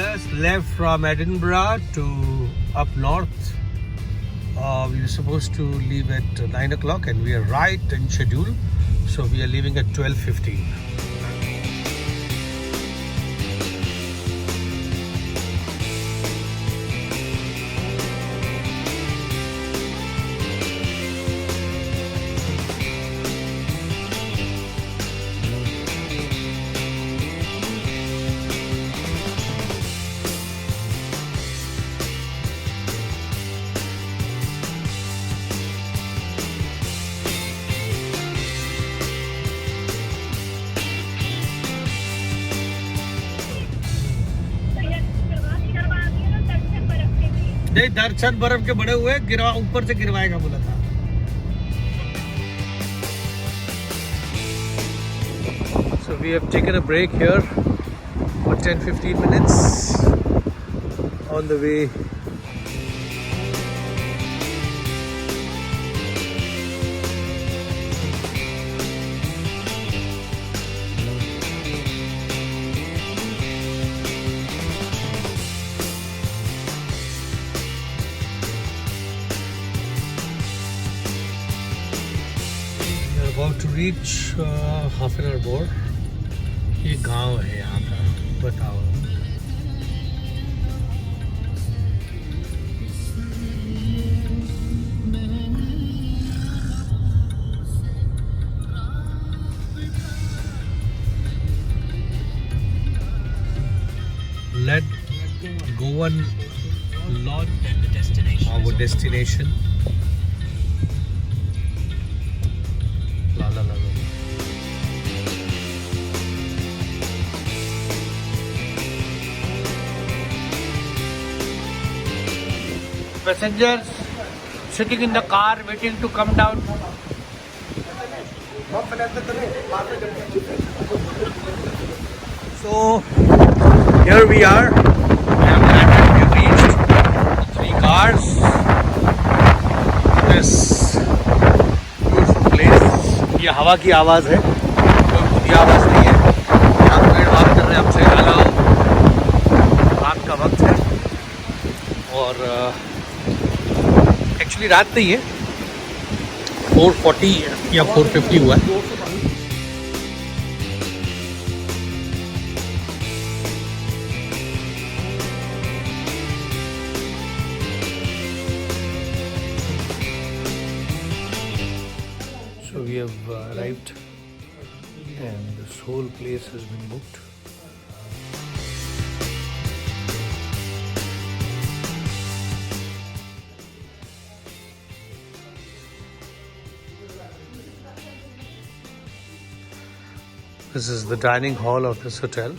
just left from Edinburgh to up north. We were supposed to leave at 9 o'clock and we are right in schedule. So we are leaving at 12:15. नहीं, दर्शन बर्फ के बड़े हुए गिरवा ऊपर से गिरवाएगा बोला था. So we have taken a break here for 10-15 minutes on the way. About to reach half an hour more. ये गांव है यहाँ का, बताओ. Let Goan Lodge and the destination. Our destination. Passengers sitting in the car waiting to come down. So here we are. We have reached 3 cars. This beautiful place. ये हवा की आवाज़ है, कोई खुदी आवाज़ नहीं है. यहाँ पेड़ बात कर रहे हैं हमसे. रात का वक्त है और एक्चुअली रात नहीं है, 4:40 या 4:50 हुआ है. So we have arrived and this whole place has been booked. This is the dining hall of this hotel,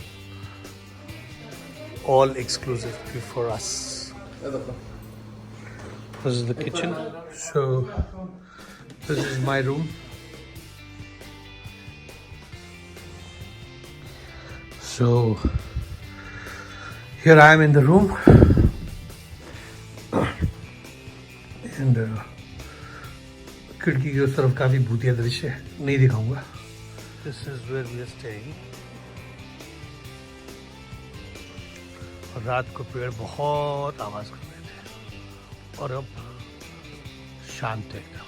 all exclusively for us. This is the kitchen. So this is my room. So here I am in the room and खिड़की की उस तरफ काफी भूतिया दृश्य है, नहीं दिखाऊंगा. This is where we are staying. और रात को पेड़ बहुत आवाज कर रहे थे और अब शांत है एकदम.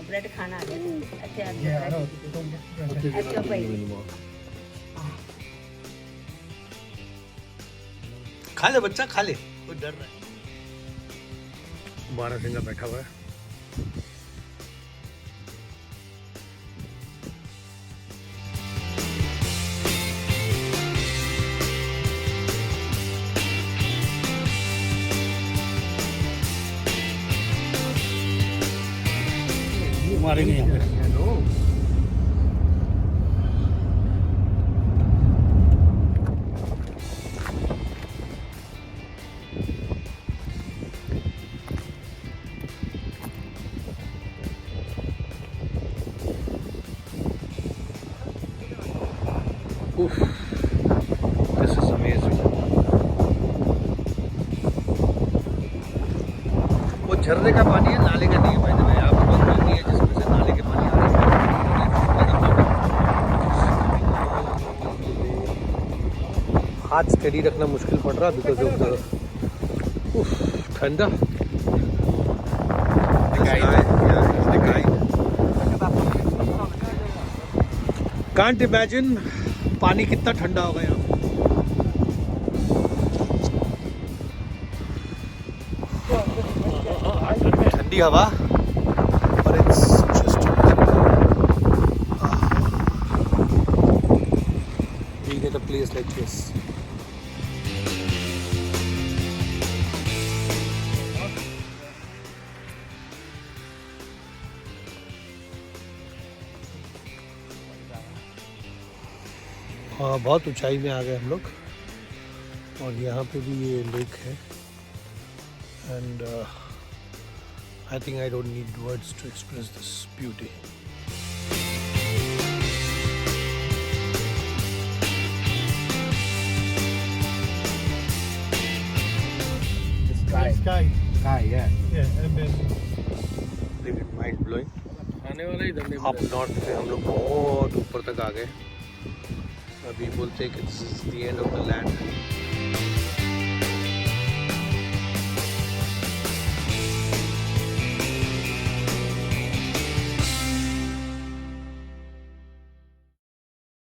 ब्रेड खाना खा ले बच्चा, खा ले, कोई डर रहा है. 12 सिंगा बैठा हुआ है. मारेंगे यहाँ पे. झरने का पानी है, नाले का नहीं है भाई। मैं यहाँ पर बहुत नहीं है जिसमें से नाले के पानी आ रहे हैं। हाथ स्टेडी रखना मुश्किल पड़ रहा बिकॉज ऑफ द ठंडा। कांट इमेजिन पानी कितना ठंडा होगा यहाँ पे। ठंडी हवा और it's just being at a place like this. हाँ, बहुत ऊंचाई में आ गए हम लोग और यहाँ पे भी ये लेक है and I think I don't need words to express this beauty. Sky, yeah. Yeah, and then mind blowing. आने वाला ही धरने Up north से हम लोग बहुत ऊपर तक आ गए। अभी बोलते हैं कि this is the end of the land.